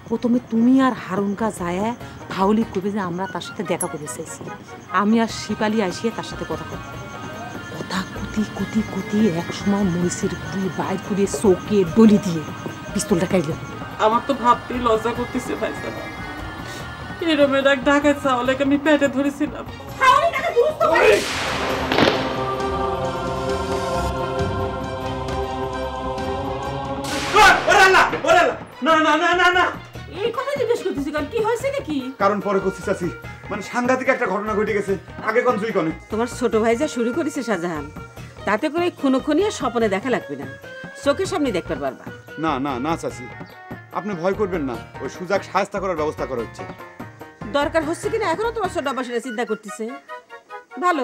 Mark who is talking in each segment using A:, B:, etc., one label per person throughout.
A: প্রথমে তুমি আর হারুনকা যায় ফাউলি কবে যে আমরা তার সাথে দেখা করে চাইছি, আমি আর শিপালি আসিয়ে তার সাথে কথা বলব। কথা কুতি কুতি কুতি এক সময় মরিচের গুড়ি বাইর করে চৌকে ডলি দিয়ে পিস্তলটা কাইলে।
B: আমার তো ভাবতেই লজ্জা করতেছে ভাইজান, এরমের এক ঢাকায় চাওয়ালেকে আমি পেটে ধরেছিলাম।
A: এই কথা জিজ্ঞেস করতেছি কারণ কি হয়েছে নাকি?
C: কারণ পরে করছি চাচি, মানে সাংঘাতিক একটা ঘটনা ঘটে গেছে, আগে কোন জুই কোনে।
D: তোমার ছোট ভাই যা শুরু করেছে শাহজাহান, তাতে করে খুনোখুনি আর স্বপ্নে দেখা লাগবে না, চোখের সামনে দেখতে পারবা।
C: না না না চাচি, আপনি ভয় করবেন না, ওই সুজাক সাহায্য করার ব্যবস্থা করা হচ্ছে।
D: দরকার হচ্ছে কিনা এখনো তোমার ছোট আব্বাসীরা চিন্তা করতেছে। ভালো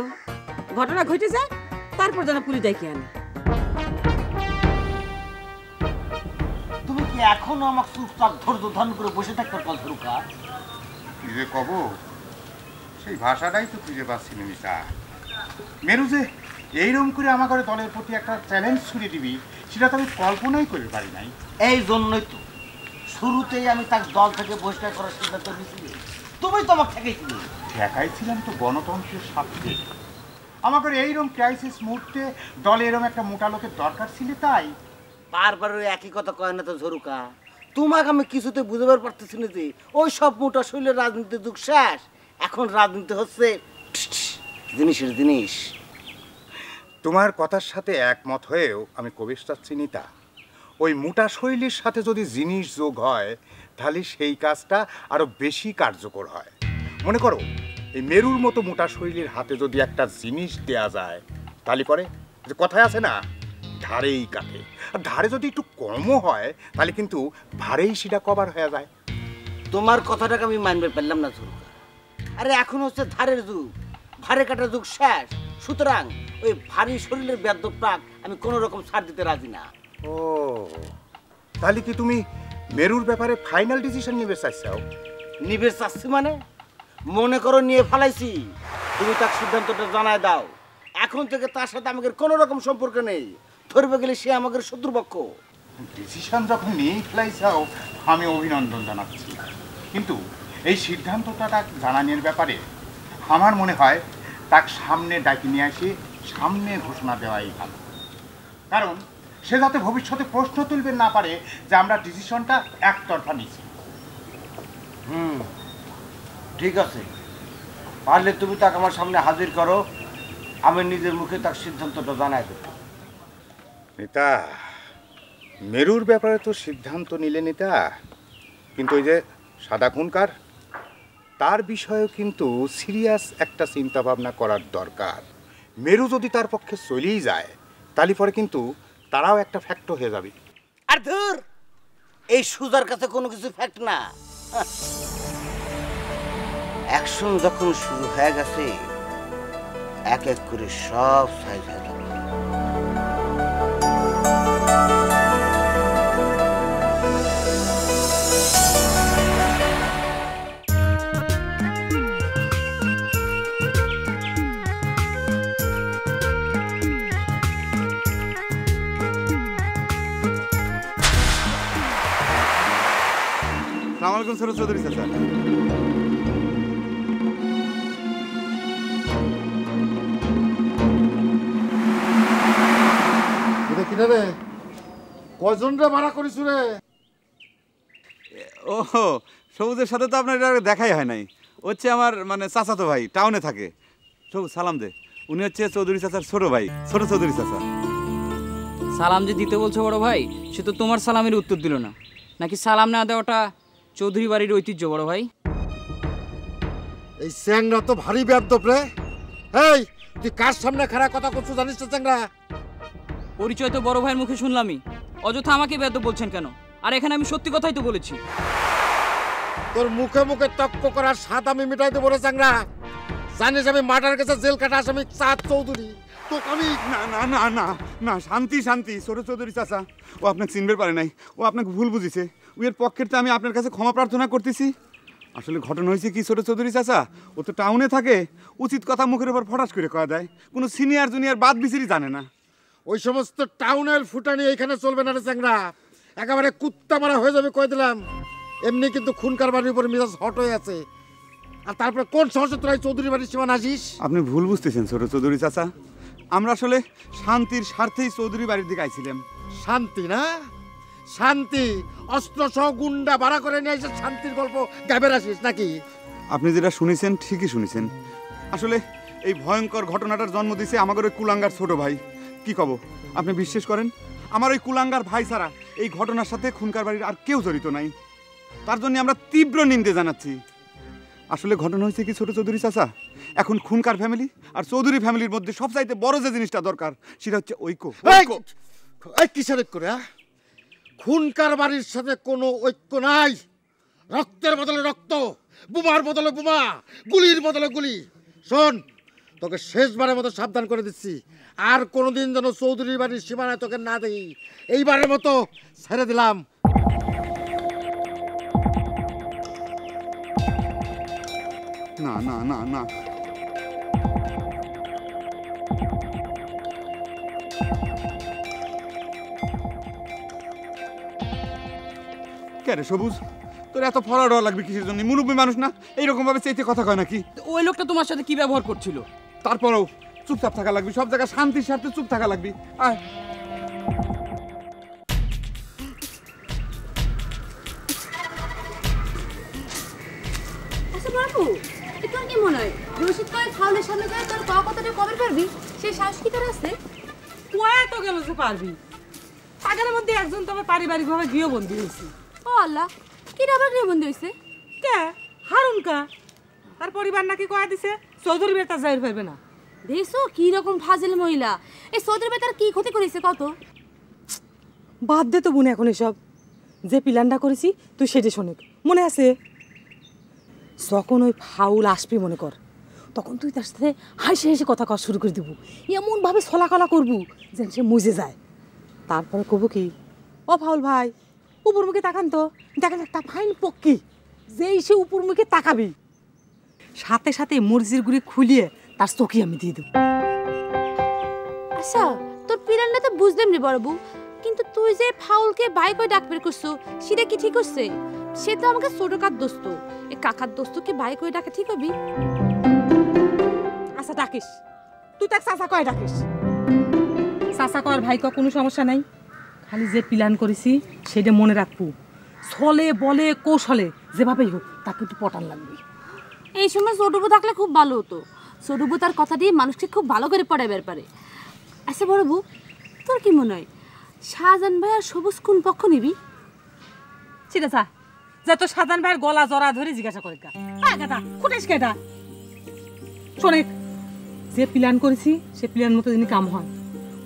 D: ঘটনা ঘটে যায়, তারপর যেন পুলিশ ডাকি আনে।
E: তুমি কি এখনো আমাকে চুপচাপ ধৈর্য ধারণ করে বসে থাকতে পারো ঝরুকা?
F: কি যে কব, সেই ভাষাটাই তো খুঁজে পাচ্ছি না মিতা। মেরু যে এইরকম করে আমার ঘরে দলের প্রতি একটা চ্যালেঞ্জ ছুড়ে দিবি, সেটা তো আমি কল্পনাই করতে পারি নাই।
E: এই জন্যই তো শুরুতেই আমি তাকে দল থেকে বহিষ্কার করার সিদ্ধান্ত নিয়েছি। তুমি তো আমার ঠেকেছিলে।
F: ঠেকাইছিলাম তো গণতন্ত্রের স্বার্থে। আমার ঘরে এইরকম ক্রাইসিস মুহূর্তে দলে এরকম একটা মোটা লোকের দরকার ছিল, তাই
E: বারবার ওই একই কথা কয় না তো ঝরুকা। তোমাকে আমি কিছুতে বুঝবার পারতেছি না যে ওই সব মোটা শৈলের রাজনীতির যুগ শেষ, এখন রাজনীতি হচ্ছে জিনিসের জিনিস।
F: তোমার কথার সাথে একমত হয়েও আমি কবির চাচ্ছি নিতা, ওই মোটা শৈলীর সাথে যদি জিনিস যোগ হয় তাহলে সেই কাজটা আরো বেশি কার্যকর হয়। মনে করো এই মেরুর মতো মোটা শৈলীর হাতে যদি একটা জিনিস দেয়া যায়, তাহলে পরে যে কথায় আছে না, ধারেই কাটে। আর ধারে যদি একটু কমও হয় তাহলে কিন্তু ভারেই সেটা কভার হয়ে যায়।
E: তোমার কথাটাকে আমি মানবে পারলাম না ঝরুকা। আরে এখন হচ্ছে ধারের যুগ, ভারে কাটার যুগ শেষ, সুতরাং ওই ভারী শরীরের বেদ্য প্রাক আমি কোনো রকম ছাড় দিতে রাজি না।
F: ও তাহলে কি তুমি মেরুর ব্যাপারে ফাইনাল ডিসিশন নিবে চাইছাও?
E: নিবে চাচ্ছি মানে মনে করো নিয়ে ফেলাইছি, তুমি তার সিদ্ধান্তটা জানায় দাও। এখন থেকে তার সাথে আমাদের কোনো রকম সম্পর্ক নেই, ধরবে গেলে সে আমাদের শত্রুপক্ষ।
F: ডিসিশন যখন নিয়েই ফেলাইছাও আমি অভিনন্দন জানাচ্ছি, কিন্তু এই সিদ্ধান্তটা জানানোর ব্যাপারে আমার মনে হয় তাকে সামনে ডাকি নিয়ে আসি, সামনে ঘোষণা দেওয়াই ভালো। কারণ সে যাতে ভবিষ্যতে প্রশ্ন তুলবে না পারে যে আমরা ডিসিশনটা একতরফা নিয়েছি।
E: ঠিক আছে, পারলে তুমি তাকে আমার সামনে হাজির করো, আমি নিজের মুখে তার সিদ্ধান্তটা জানাই দেব।
F: নেতা, মেরুর ব্যাপারে তো সিদ্ধান্ত নিলে নেতা, কিন্তু ওই যে সাদা খুনকার, তার বিষয়েও কিন্তু সিরিয়াস একটা চিন্তা ভাবনা করার দরকার। মেরু যদি তার পক্ষে চলেই যায় তাহলে পরে কিন্তু তারাও একটা ফ্যাক্ট হয়ে যাবে।
E: আর ধুর, এই সুজার কাছে কোনো কিছু ফ্যাক্ট না। অ্যাকশন যখন শুরু হয়ে গেছে এক এক করে সব সাইজ হয়ে যাবে।
C: আসসালামু আলাইকুম সরোজ চৌধুরী চাচা।
G: কিনারে কয়জন রে ভাড়া করিস রে?
C: ও সবুজের সাথে তো আপনার এটা দেখাই হয় নাই, হচ্ছে আমার মানে চাচাতো ভাই, টাউনে থাকে। সবুজ সালাম দে, উনি হচ্ছে চৌধুরী চাচার ছোট ভাই, ছোট চৌধুরী চাচা।
H: সালাম যে দিতে বলছো বড় ভাই, সে তো তোমার সালামের উত্তর দিল না। নাকি সালাম না দেওয়াটা চৌধুরী বাড়ির ঐতিহ্য বড় ভাই?
G: এই চ্যাংরা তো ভারী বেয়াদব রে। এই তুই কার সামনে খারাপ কথা করছো জানিস তো চ্যাংরা?
H: পরিচয় তো বড় ভাইয়ের মুখে শুনলামই, অযথা আমাকে বেয়াদব বলছেন কেন? আর এখানে আমি সত্যি কথাই তো বলেছি।
G: তোর মুখে মুখে তক্ক করার স্বাদ আমি মিটাই দেবো রে চ্যাংরা। জানিস আমি মার্ডার কেসে জেল কাটা আসামি চাঁদ চৌধুরী। তোকে আমি
C: না না না না না, শান্তি শান্তি, ছোট চৌধুরী চাচা ও আপনাকে চিনবে পারে নাই, ও আপনাকে ভুল বুঝিছে। ওর পক্ষের তো আমি আপনার কাছে ক্ষমা প্রার্থনা করতেছি। আসলে ঘটনা হয়েছে কি ছোট চৌধুরী চাচা, ও তো টাউনে থাকে, উচিত কথা মুখের উপর ফটাস করে কয়া দেয়, কোনো সিনিয়র জুনিয়র বাদ বিচিরি জানে না।
G: ওই সমস্ত টাউনের ফুটানি এইখানে চলবে না রে চ্যাংরা, একেবারে কুত্তা মারা হয়ে যাবে কয়ে দিলাম। এমনি কিন্তু খুন কারবারির উপরে মেজাজ হট হয়ে আছে। আর তারপরে কোন সাহসে তোরা এই চৌধুরী বাড়ির সীমানা আসিস?
C: আপনি ভুল বুঝতেছেন ছোট চৌধুরী চাচা, আমরা আসলে শান্তির স্বার্থেই চৌধুরী বাড়ির দিকে আইছিলাম।
G: শান্তি না? শান্তি অস্ত্র সহ গুন্ডা ভাড়া করে নিয়ে এসে শান্তির গল্প গাইবে আসিস নাকি?
C: আপনি যেটা শুনেছেন ঠিকই শুনেছেন। আসলে এই ভয়ঙ্কর ঘটনাটার জন্ম দিয়েছে আমাদের ওই কুলাঙ্গার ছোট ভাই। কি কব, আপনি বিশ্বাস করেন আমার ওই কুলাঙ্গার ভাই ছাড়া এই ঘটনার সাথে খুনকার বাড়ির আর কেউ জড়িত নাই। তার জন্য আমরা তীব্র নিন্দে জানাচ্ছি। আসলে ঘটনা হয়েছে কি ছোট চৌধুরী চাচা, এখন খুনকার ফ্যামিলি আর চৌধুরী ফ্যামিলির মধ্যে সবচাইতে বড় যে জিনিসটা দরকার সেটা হচ্ছে ঐক্য।
G: এই কিসের ঐক্য রে? খুনকার বাড়ির সাথে কোনো ঐক্য নাই। রক্তের বদলে রক্ত, বোমার বদলে বোমা, গুলির বদলে গুলি। শোন, তোকে শেষবারের মতো সাবধান করে দিচ্ছি, আর কোনোদিন যেন চৌধুরী বাড়ির সীমানায় তোকে না দেখি। এইবারের মতো ছেড়ে দিলাম।
C: না না না না, কে রে সবুজ, তোর এত ফরওয়ার্ড হওয়া লাগবে কিসের জন্য? মুরব্বী মানুষ না, এইরকম ভাবে চাইতে কথা কয় নাকি?
H: ওই লোকটা তোমার সাথে কি ব্যবহার করছিল?
C: তারপরেও চুপচাপ থাকা লাগবে, সব জায়গায় শান্তির স্বার্থে চুপ থাকা লাগবে। আয়
I: আচ্ছা বাবু, তোর কি মনে হয় রশিদ করে ফাউলের সামনে যায় তোর কথাটা কবে পারবি? সে সাহস কি তোর আছে?
A: কয়ে তো গেল যে পারবি। পাগলের মধ্যে একজন তবে পারিবারিকভাবে গৃহবন্দী হয়েছে।
I: ও আল্লাহ, কি আবার গৃহবন্দী হয়েছে?
A: কে? হারুন কা? তার পরিবার নাকি কয়া দিছে চৌধুরী বেতা যাই পারবে না।
I: দেখছো কি রকম ফাজিল মহিলা। এই চৌধুরী বেতার কি ক্ষতি করেছে কত?
A: বাদ দে তো বোন এখন এসব। যে প্ল্যানটা করেছি তুই সেটা শোনে, মনে আছে? যখন ওই ফাউল আসবি মনে কর, তখন তুই তার সাথে হাসি হাসি কথা কওয়া শুরু করে দিব। এমনভাবে ছলাকলা করবো যেন সে মুজে যায়। তারপরে কবো কি, ও ফাউল ভাই উপর মুখে তাকান তো, দেখেন একটা ফাইন পক্ষী। যেই সে উপর মুখে তাকাবি, সাথে সাথে মরিচের গুঁড়ি খুলিয়ে তার চোখে আমি দিয়ে দেবো।
I: আচ্ছা, তোর প্ল্যানটা তো বুঝলাম রে বড় বউ, কিন্তু তুই যে ফাউলকে বাই করে ডাক বের করছো সেটা কি ঠিক হচ্ছে? সে তো আমাকে ছোট কার দোস্ত, এই কাকার দোস্তকে বাই করে ডাকা ঠিক হবি?
A: আচ্ছা ডাকিস, তুই তাকে চাচা কয় ডাকিস। চাচা কয় ভাই কয় কোনো সমস্যা নাই, খালি যে প্ল্যান করেছি সেটা মনে রাখবো। ছলে বলে কৌশলে যেভাবেই হোক তাকে একটু পটান লাগবে।
I: এই সময় ছোট বউ থাকলে খুব ভালো হতো। ছোট বউ তার কথা দিয়ে মানুষকে খুব ভালো করে পড়াইবার পারে। আচ্ছা বড় বউ, তোর কি মনে হয় শাহজাহান ভাই আর সবুজ কোন পক্ষ নিবি?
A: সেটা চা যে তো সাজান ভাইয়ের গলা জড়া ধরে জিজ্ঞাসা করে গাদা খুঁটিস কেটা। শোনে, যে প্ল্যান করেছি সে প্ল্যান মতো যিনি কাম হয়,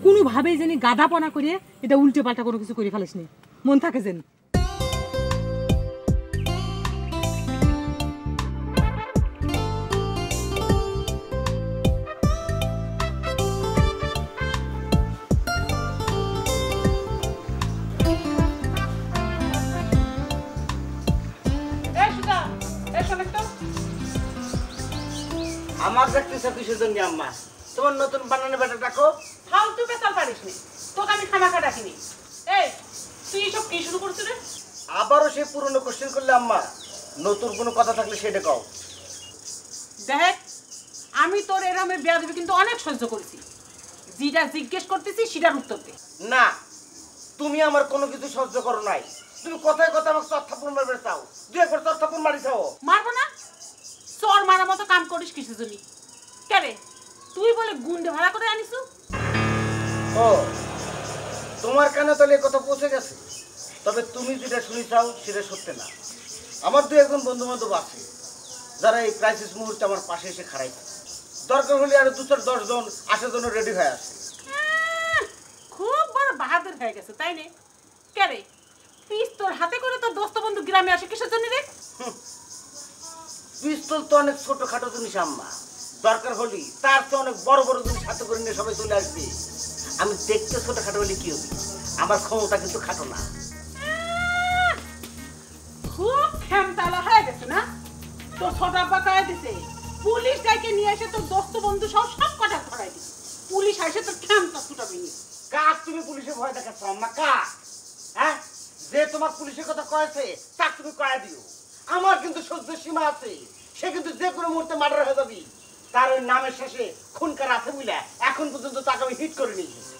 A: কোনোভাবেই যিনি গাধাপনা করিয়ে এটা উল্টে পাল্টা কোনো কিছু করে ফেলিস নি, মন থাকে যেন।
E: আমার দেখতেছ কিসের জন্য আম্মা? তোমার নতুন বানানো বেটা ডাকো।
D: ফালতু পেশাল পারিস নি, তোকে আমি খামাখা ডাকিনি। এই তুই এসব কি শুরু করছিস রে?
E: আবারও সেই পুরনো কোশ্চেন করলে আম্মা, নতুন কোনো কথা থাকলে সেটা কও।
D: দেখ, আমি তোর এরমে বেয়াদবি কিন্তু অনেক সহ্য করেছি। যেটা জিজ্ঞেস করতেছি সেটার উত্তর দে।
E: না, তুমি আমার কোনো কিছু সহ্য করো নাই। তুমি কথায় কথা আমাকে চর্থাপুর মারবে চাও, দুই একবার চর্থাপুর মারি চাও।
D: মারবো না? চর মারার মতো কাম করিস কিসের জন্য? কেন তুই বলে গুন্ডে ভাড়া করে আনিস?
E: ও, তোমার কানে তাহলে এই কথা পৌঁছে গেছে। তবে তুমি যেটা শুনি চাও সেটা সত্যি না। আমার দু একজন বন্ধু বান্ধব আছে যারা এই ক্রাইসিস মুহূর্তে আমার পাশে এসে খাড়াই, দরকার হলে আরো 2-4-10 জন আসার জন্য রেডি হয়ে আসে।
D: খুব বড় বাহাদুর হয়ে গেছে তাই না? কেন পিস্তল হাতে করে তোর দোস্ত বন্ধু গ্রামে আসে কিসের জন্য রে?
E: পিস্তল তো অনেক ছোটখাটো জিনিস আম্মা, দরকার হলি তার তো অনেক বড় বড় জিনিস হাতে করে নিয়ে সবাই চলে আসবে। আমি দেখতে ছোটখাটো হলে কি হবে, আমার ক্ষমতা কিন্তু খাটো না।
D: খুব খেমতালা হয়ে গেছে না? তোর ছোট আব্বা কয়ে দিছে পুলিশ ডাইকে নিয়ে এসে তোর দোস্ত বন্ধু সব কটা ধরাই দিছে। পুলিশ এসে তোর খেমতা ছুটাবি নি।
E: কাক তুমি পুলিশে ভয় দেখাচ্ছ আম্মা? কাক? হ্যাঁ, যে যে তোমার পুলিশের কথা কয়েছে তাকে তুমি কয়া দিও। আমার কিন্তু সহ্য সীমা আছে, সে কিন্তু যে কোনো মুহূর্তে মার্ডার হয়ে যাবি। তার ওই নামের শেষে খুনকার আছে বুঝলে এখন পর্যন্ত তাকে আমি হিট করে নিয়েছি।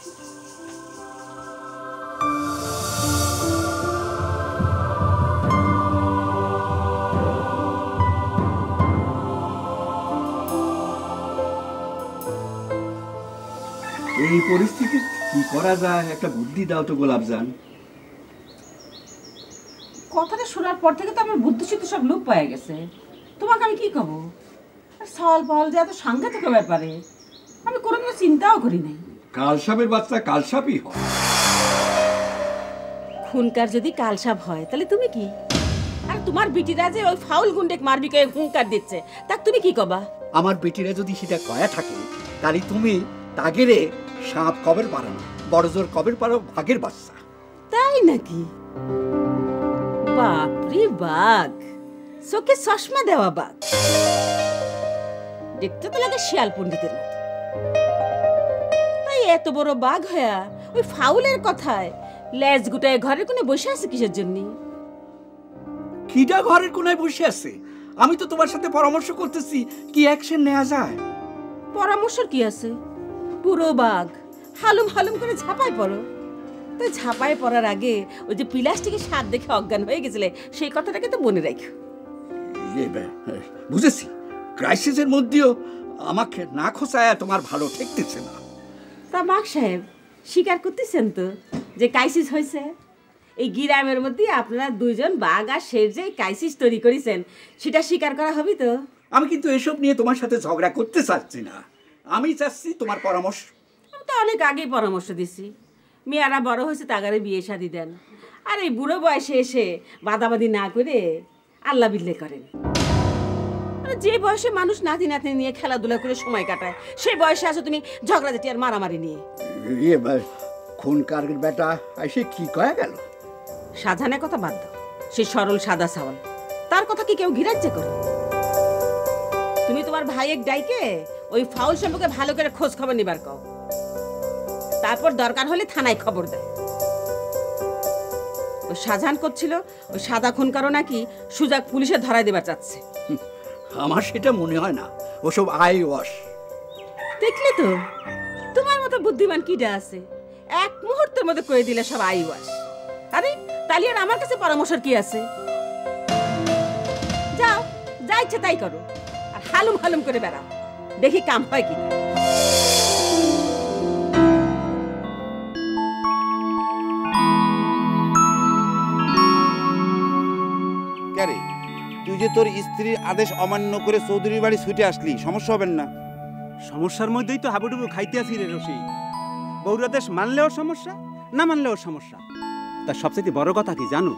J: এই পরিস্থিতি কি করা যায়, একটা বুদ্ধি দাও তো গোলাপজান।
D: কথাটা শোনার পর থেকে তো আমার বুদ্ধি শুদ্ধি সব লোপ পায়ে গেছে। তোমাকে আমি কি কব? সল ফল যে এত সাংঘাতিক ব্যাপারে আমি কোনোদিনও চিন্তাও করি নাই।
J: কালসাপের বাচ্চা কালসাপই হয়।
D: খুনকার যদি কালসাপ হয় তাহলে তুমি কি? আর তোমার বিটিরা যে ওই ফাউল গুন্ডেক মারবি কে হুঙ্কার দিচ্ছে, তা তুমি কি কবা?
J: আমার বেটিরা যদি সেটা কয়া থাকে তাহলে তুমি তাগেরে সাপ কবের পারো না, বড় জোর কবের পারো ভাগের বাচ্চা।
D: তাই নাকি? বাপরে বাঘ, চোখে চশমা দেওয়া বাঘ, দেখতে তো লাগে শিয়াল পণ্ডিতের মতো। তাই এত বড় বাঘ হয়া ওই ফাউলের কথায় লেজ গুটায় ঘরের কোণে বসে আছে কিসের জন্য?
J: কিডা ঘরের কোনায় বসে আছে? আমি তো তোমার সাথে পরামর্শ করতেছি কি অ্যাকশন নেওয়া যায়।
D: পরামর্শ কি আছে? পুরো বাঘ হালুম হালুম করে ঝাঁপায় পড়ো। তো ঝাঁপায় পড়ার আগে ওই যে প্লাস্টিকের স্বাদ দেখে অজ্ঞান হয়ে গেছিলে সেই কথাটাকে তো মনে রাখো।
J: বুঝেছি, ক্রাইসিসের মধ্যেও আমাকে না খোঁচায় তোমার ভালো ঠেকতেছে না।
D: তা বাঘ সাহেব স্বীকার করতেছেন তো যে ক্রাইসিস হয়েছে? এই গ্রামের মধ্যে আপনারা দুইজন বাঘ আর শের যে ক্রাইসিস তৈরি করেছেন সেটা স্বীকার করা হবে তো?
J: আমি কিন্তু এসব নিয়ে তোমার সাথে ঝগড়া করতে চাচ্ছি না, আমি চাচ্ছি তোমার পরামর্শ।
D: আমি তো অনেক আগেই পরামর্শ দিছি, মেয়েরা বড় হয়েছে তাগারে বিয়ে শাদি দেন, আর এই বুড়ো বয়সে এসে বাদাবাদি না করে আল্লাহ বিল্লে করেন। যে বয়সে মানুষ নাতি নাতনি নিয়ে খেলাধুলা করে সময় কাটায় সেই বয়সে আছো তুমি ঝগড়াঝাটি আর মারামারি নিয়ে।
J: খুনকার বেটা এসে কি কয়ে গেল?
D: সাধারণের কথা বাদ দাও, সে সরল সাদা সাওয়াল, তার কথা কি কেউ গ্রাহ্য করে? তুমি তোমার ভাইয়ের ডাইকে ওই ফাউল সম্পর্কে ভালো করে খোঁজ খবর নিবার কও, তারপর দরকার হলে থানায় খবর দেয়। ওই শাহজাহান করছিল ওই সাদা খুনকারও নাকি সুজাগ পুলিশে ধরায় দেবার চাচ্ছে।
J: আমার সেটা মনে হয় না, ওসব আই ওয়াশ।
D: দেখলে তো তোমার মতো বুদ্ধিমান কিডা আছে, এক মুহূর্তের মধ্যে করে দিলে সব আই ওয়াশ। আরে তাহলে আর আমার কাছে পরামর্শ কি আছে? যাও, যা ইচ্ছে তাই করো, আর হালুম হালুম করে বেড়াও, দেখি কাম হয় কিনা।
C: ক্যারে তুই যে তোর স্ত্রীর আদেশ অমান্য করে চৌধুরীর বাড়ি ছুটে আসলি, সমস্যা হবেন না?
K: সমস্যার মধ্যেই তো হাবুডুবু খাইতে আসি রে রসি। বউর আদেশ মানলেও সমস্যা, না মানলেও সমস্যা। তার সবচেয়ে বড় কথা কি জানো?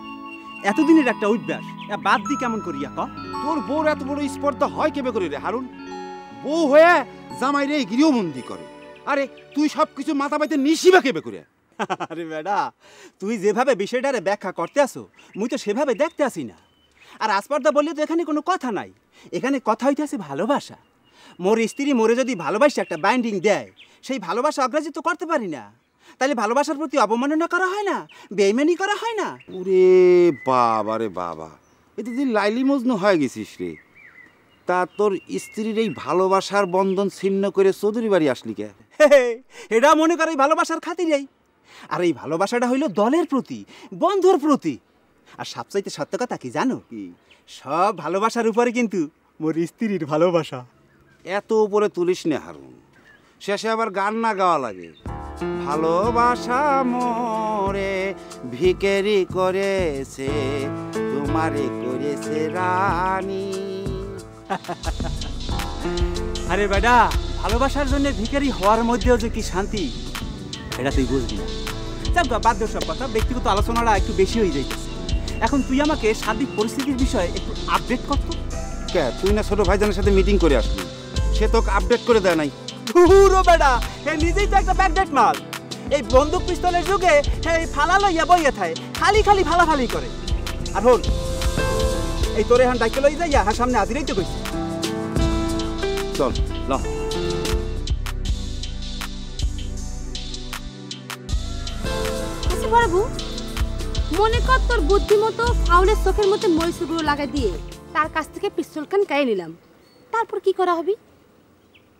K: এতদিনের একটা অভ্যাস বাদ দি কেমন করিয়া ক?
C: তোর বউর এত বড় স্পর্ধা হয় কেবে করে রে হারুন? বউ হয়ে জামাই রে গৃহবন্দী করে, আরে তুই সবকিছু মাথা পাইতে নিশিবা কেবে করে?
K: আরে বেডা, তুই যেভাবে বিষয়টারে ব্যাখ্যা করতে আসো মুই তো সেভাবে দেখতে আসি না। আর আসপর্দা বললে তো এখানে কোনো কথা নাই, এখানে কথা হইতে আছে ভালোবাসা। মোর স্ত্রী মোরে যদি ভালোবাসা একটা বাইন্ডিং দেয়, সেই ভালোবাসা অগ্রাহ্য তো করতে পারি না। তাহলে ভালোবাসার প্রতি অবমাননা করা হয় না, বেইমানি করা হয় না?
C: ওরে বাবা রে বাবা, এতে তুই লাইলি মজনু হয়ে গেছিস রে। তা তোর স্ত্রীর এই ভালোবাসার বন্ধন ছিন্ন করে চৌধুরী বাড়ি আসলি কে?
K: এটা মনে করে এই ভালোবাসার খাতিরেই। আর এই ভালোবাসাটা হইল দলের প্রতি, বন্ধুর প্রতি। আর সবচাইতে সত্য কথা কি জানো? কি? সব ভালোবাসার উপরে কিন্তু মোর স্ত্রীর ভালোবাসা।
C: এত উপরে তুলিস নে হারুন, শেষে আবার গান না গাওয়া লাগে। ভালোবাসা মোরে ভিকেরি করেছে, তোমারে করেছে রানী।
K: আরে বেডা, ভালোবাসার জন্য ভিখারি হওয়ার মধ্যেও যে কি শান্তি এটা তুই বুঝবি না। বাদ দে সব কথা, ব্যক্তিগত আলোচনাটা একটু বেশি হয়ে যাইতেছে। এখন তুই আমাকে সার্বিক পরিস্থিতির বিষয়ে একটু আপডেট কর তো।
C: কে তুই না ছোট ভাইজানের সাথে মিটিং করে আসলি, সে তোকে আপডেট করে দেয় নাই?
K: পুরো বেডা, হে নিজেই তো একটা ব্যাকডেট মাল। এই বন্দুক পিস্তলের যুগে এই ফালা লইয়া বইয়া থাকে, খালি খালি ফালাফালি করে। আর হল এই তোরে এখন ডাইকে লই যাইয়া হ্যাঁ সামনে হাজিরাই তো কইছি।
C: চল ল।
I: আচ্ছা বড়বু, মনে কর তোর বুদ্ধিমতো ফাউলের চোখের মধ্যে মরিচগুলো লাগাই দিয়ে তার কাছ থেকে পিস্তল খান কেড়ে নিলাম, তারপর কি করা হবে?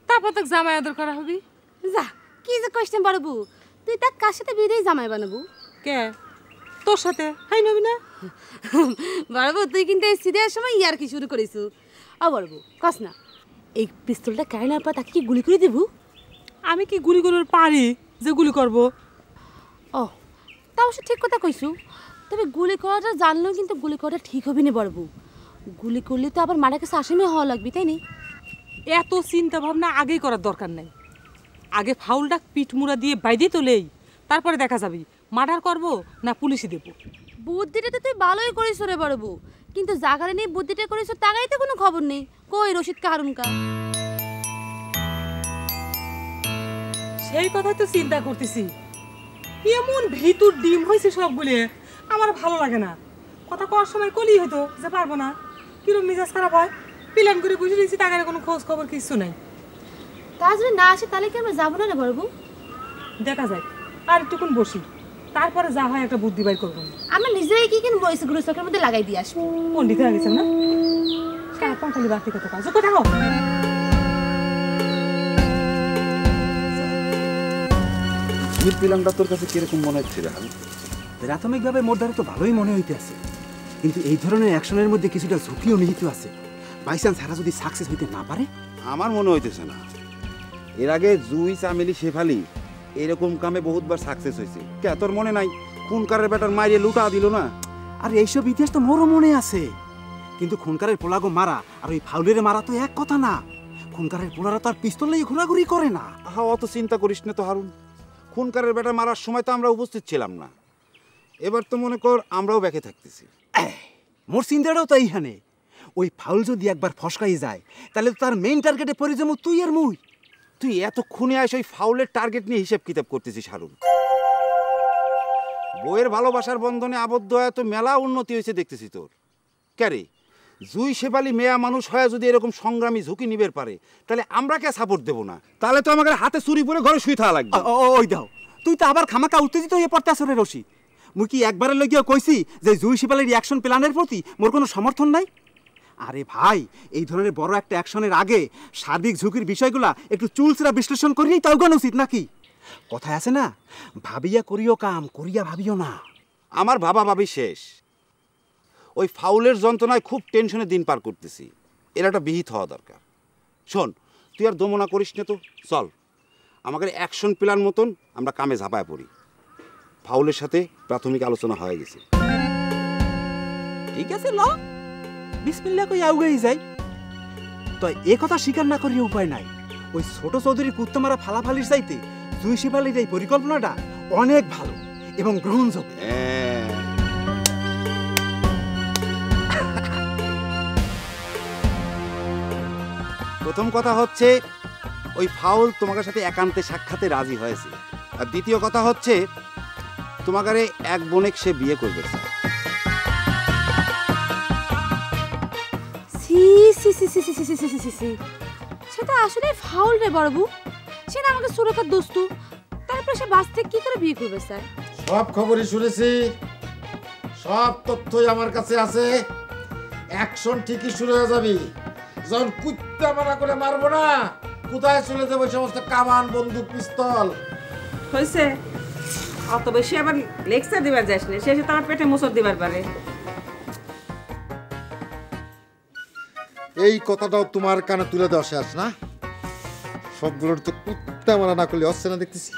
A: তারপর তো জামাই আদর করা হবে।
I: যা, কি যে কোশ্চেন বাড়বু, তুই তার কার সাথে বিয়ে দিয়ে জামাই বানাবো?
A: কে তোর সাথে? হাই নবি না
I: বাড়বু, তুই কিন্তু এই সিরিয়ার সময় ইয়ার কি শুরু করিস। ও বাড়বু, কস না, এই পিস্তলটা কেড়ে নেওয়ার পর তাকে কি গুলি করে দেবো?
A: আমি কি গুলি করবার পারি যে গুলি করব?
I: ও, তা অবশ্য ঠিক কথা কইছু, তবে গুলি করাটা জানলেও কিন্তু গুলি করাটা ঠিক হবে না বাড়বু। গুলি করলে তো আবার মারা কাছে আসামি হওয়া লাগবে, তাই না?
A: এত চিন্তা ভাবনা আগেই করার দরকার নাই। আগে ফাউলটা পিঠমুড়া দিয়ে বাইদে তোলেই, তারপরে দেখা যাবে মার্ডার করব না পুলিশে দেব।
I: বুদ্ধিটা তো তুই ভালোই করিস রে বাড়বু, কিন্তু জাগারে নিয়ে বুদ্ধিটা করিস তাগাই তো কোনো খবর নেই। কই রশিদ কা হারুন কা?
A: সেই কথা তো চিন্তা করতেছি। এমন ভিতর ডিম হয়েছে সবগুলি, আমার ভালো লাগে না। কথা কওয়ার সময় কলি হয়তো যে পারবো না, কিরম মেজাজ খারাপ হয়। প্ল্যান করে বসে দিয়েছি, টাকার কোনো খোঁজ খবর কিছু নাই।
I: তা যদি না আসে তাহলে কি আমরা যাবো না রে বাড়বু?
A: দেখা যায়, আর একটুক্ষণ বসি, তারপরে যা হয় একটা বুদ্ধি বাই করবো।
I: আমরা নিজেরাই কি কিনবো এসে গুলো চোখের মধ্যে লাগাই দিয়ে আসবো।
A: পন্ডিত হয়ে গেছে না, পাঁচালি বাড়তি কত কাজ কোথাও।
C: প্ল্যানটা তোর কাছে কিরকম মনে হচ্ছে?
K: প্রাথমিকভাবে মোর দ্বারা তো ভালোই মনে হইতে আছে, কিন্তু এই ধরনের অ্যাকশনের মধ্যে কিছুটা ঝুঁকিও নিহিত আছে। বাই চান্স এরা যদি সাকসেস হইতে না পারে?
C: আমার মনে হইতেছে না। এর আগে জুই, চামেলি, শেফালি এরকম কামে বহুতবার সাকসেস হয়েছে। কে তোর মনে নাই খুনকারের বেটার মাইরে লুটা দিল না?
K: আর এইসব ইতিহাস তো মোরও মনে আছে, কিন্তু খুনকারের পোলাগো মারা আর ওই ফাউলের মারা তো এক কথা না। খুনকারের পোলারা তো আর পিস্তল নিয়ে ঘোরাঘুরি করে না।
C: আহা, অত চিন্তা করিস না তো হারুন। খুনকারের বেটা মারার সময় তো আমরা উপস্থিত ছিলাম না। এবার তো মনে কর আমরাও ব্যাকে থাকতেছি।
K: মোর চিন্তাটাও তো এইখানে, ওই ফাউল যদি একবার ফসকাই যায় তাহলে তো তার মেইন টার্গেটে পড়ে যাবো তুই আর মুই।
C: তুই এতক্ষণে আসে ওই ফাউলের টার্গেট নিয়ে হিসেব কিতাব করতেছিস হারুন। বইয়ের ভালোবাসার বন্ধনে আবদ্ধ হয়ে তো মেলা উন্নতি হয়েছে দেখতেছি তোর। ক্যারে জুই, শেফালি মেয়া মানুষ হয়ে যদি এরকম সংগ্রামী ঝুঁকি নিবের পারে, তাহলে আমরা কে সাপোর্ট দেবো না? তাহলে তো আমাকে হাতে চুরি পরে ঘরে শুয়ে থাকা লাগবে।
K: ওই দাও, তুই তো আবার খামাকা উত্তেজিত হয়ে পড়তে আসরে রশিদ। মুই কি একবারের লগিয়া কইছি যে জুই শেফালির রিয়াকশন প্ল্যানের প্রতি মোর কোনো সমর্থন নাই? আরে ভাই, এই ধরনের বড় একটা অ্যাকশনের আগে সার্বিক ঝুঁকির বিষয়গুলা একটু চুলচেরা বিশ্লেষণ করিয়েই তাও গান উচিত নাকি? কথায় আছে না, ভাবিয়া করিও কাম, করিয়া ভাবিও না।
C: আমার ভাবা ভাবি শেষ। ওই ফাউলের যন্ত্রণায় খুব টেনশনে দিন পার করতেছি। এর একটা বিহিত হওয়া দরকার। শোন, তুই আর দমনা করিস না তো, চল আমাদের অ্যাকশন প্ল্যান মতন আমরা কামে ঝাঁপায় পড়ি। ফাউলের সাথে প্রাথমিক আলোচনা হয়ে গেছে।
K: ঠিক আছে, ল বিসমিল্লাহ কই আউগাই যাই। তো এ কথা স্বীকার না করিয়ে উপায় নাই। ওই ছোট চৌধুরীর কুত্তমারা ফালাফালির চাইতে জুই শেফালির এই পরিকল্পনাটা অনেক ভালো এবং গ্রহণযোগ্য।
C: প্রথম কথা হচ্ছে ওই ফাউল তোমাদের সাথে একান্তে সাক্ষাতে রাজি হয়েছে। আর দ্বিতীয় কথা হচ্ছে তোমাদের এক বোনেক সে বিয়ে করবে।
I: সেটা আসলে ফাউল রে বাবু, সেটা আমাকে সুরক্ষার দোস্ত। তারপরে সে বাস থেকে কি করে বিয়ে করবে স্যার?
G: সব খবরই শুনেছি, সব তথ্যই আমার কাছে আছে। অ্যাকশন ঠিকই শুরু হয়ে যাবে। যখন কুত্তা মারা করে মারবো না, কোথায় চলে যাবো সমস্ত কামান, বন্দুক, পিস্তল।
D: হয়েছে, অত বেশি আবার লেকচার দিবার যাস না, শেষে তোমার পেটে মোচড় দিবার পারে।
G: এই কথাটাও তোমার কানে তুলে দেওয়া শেষ না? সবগুলোর তো কুত্তা মারা না করলে হচ্ছে না দেখতেছি।